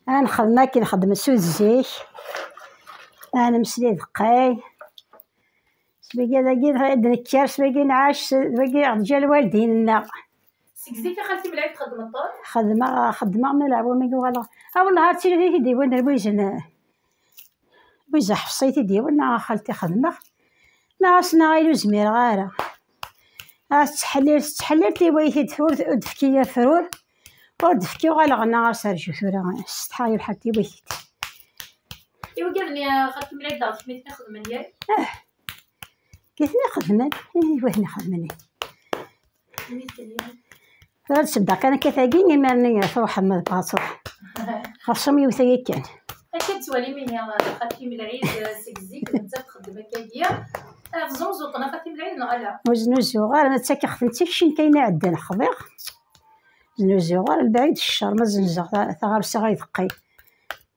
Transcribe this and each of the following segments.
انا خدمة كي نخدم سود الزيت، انا مسلي دقاي سباقي داكي نكر سباقي نعاش سباقي رجال الوالدين. سكزيتي خالتي ملعب تخدم الطون؟ خدمة من العبو مي والله أول نهار تيجي ديوان بويزا حفصيتي ديوان خالتي خدمة ناقصنا غير زمير غارة تحليل تيويتي دفكية فرور ودفكي وغالغنا سرجو ثورا استحايل حتى ويتي. إيوا قالني خالتي ملعب داك سميتني خدمة ديالي؟ كيفني خدمة؟ وين خدمني؟ هاد تبدا كان كتاكيني مرني تروح محمد باطوح خاصهم يوثي كان. كتوالي من خالتي من العيد سكزيك انت تخدم هكاكيا فزوزوطنا خالتي من العيد نغالا وزنوزو غير تا كخدمتي شي كاينه عندنا خضير زنوزو غير البعيد الشر ما زنزغ غارسه غيدقي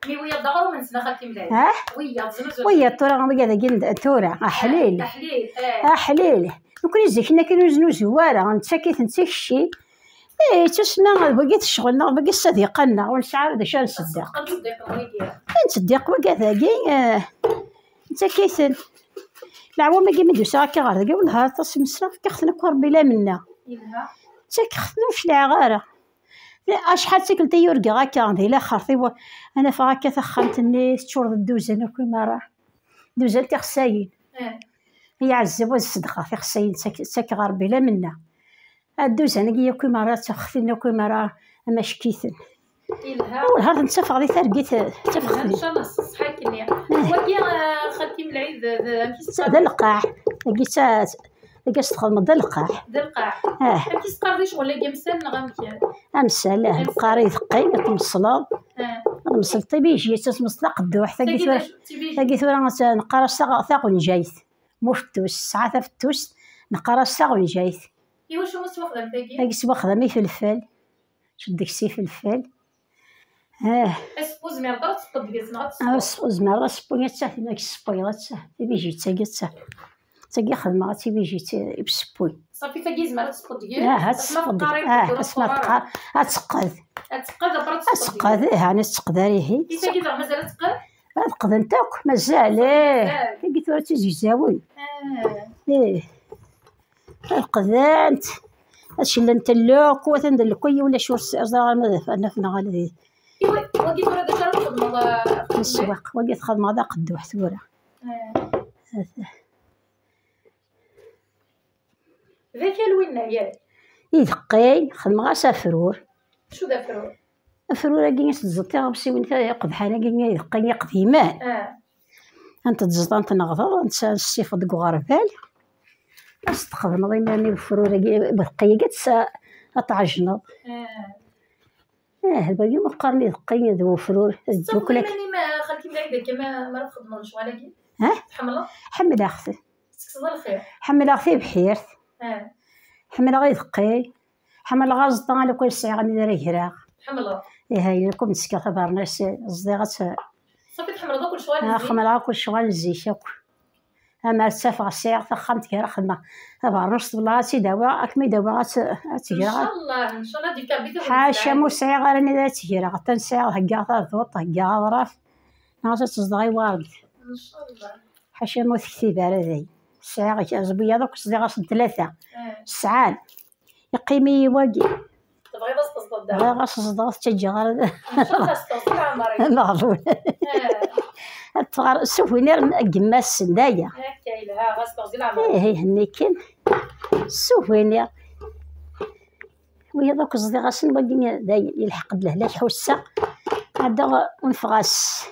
مي ويا الدغر ومنسنا خالتي من العيد ويا زنوزو ويا الطورة غا تورا حليل حليل وكل زيكنا كانوا زنوزواره انت كيتنتي شي تسمع بقيت شغلنا بقيت صديقنا ونسعى باش نصدق نصدق وكذاكي انت كيسن العوام كي مدوسا هكا غير كاع والنهار تصمسنا كختنا قربي لا منا انت كختنوش العغاره شحال تاكلتي يوركا هكا عندي لا خرطي انا فهكا ثخنت الناس تشرب الدوزه كيما راه دوزه تاع خساين هي عزه والصدقه في خساين تاك غربي لا منا الدوز انا كيا كي مرات تخفينا كي مرة اما شكيتن والهار نتفق لي ترقيت تفخ ان شاء الله صحاك كنيا وكي خالتي من العيد هذا القاع لقيت تخدم هذا القاع كي تقرضي شغل كي مسال غامكي امسال القاري ثقي تمصلا المصلطي بيجي تمصلا قدو حتى كي ثورا نقرا ثاق ونجايت مو فتوس ساعات فتوس نقرا ثاق ونجايت. إيوا شنو سوا خدمتك؟ هاكي سوا خدمي فلفل شد داكشي فلفل اسبوز مرة تسقط بيسنا اسبوز مرة سبوية تاع داك السبويلات تيجي تاكي خدمة تيجي بسبوي صافي تاكي زعما تسقط تسقط اسمها تسقد تسقد انا تسقداري هي تاكي مازال تسقد تقد نتاك مازال تاكي ثورا تيجي زاول القذانت هادشي اللي نتلوك وتندير لكوي ولا شو زعما انا في نغالي ايوا وقيت ورا داك الشهر خدمه في السواق وقيت خدمه هذا قدو حتى ورا ذاك الوين ياك يدقي خدمه غا سافرور شو دا فرور فرور كي تزطي غبسي وين قبحانه كي يدقي قديمان انت تزطا انت نغضر انت السيف دك غربال استخدم ضيماني بفرورة بقية أتعجنب الباقي مقارني دقية ذو فرور دوك لك ما خالتي ملعيدة كما ما خدمة شغالة تحملها حملها أختي تكسر الخير حملها أختي بحيرت حملها غير دقي حملها غاز طان لو كل ساعة غادي ندير هراغ حملها هاي لكم نسكر تبارناس صديقات صافي تحملها كل شغال حملها كل شغال الزيت أما تسافر الساعة فخمت كي خدمة تبع نص بلاصي دواء أكمل دواء تجرا إن شاء الله ديك كابيتو حاشا مو ساعة غير أنا ذا تجرا حتى ساعة هكا ضغط هكا ظراف ناقص تصدغي وارد إن شاء الله حاشا مو تكتب على ذي ساعة كأزبية دوك صديقة ثلاثة ساعات يقيمي واقي تبغي بس تصدق دابا غاس تصدق تجي غير إن شاء الله تصدق عمري معروف تغار سوفينير كما السندايا هكا لها غاس تصدق عمري هني كان سوفينير وهي دوك صديقة سن باقي يلحق له لا حوسه هذا ونفغاس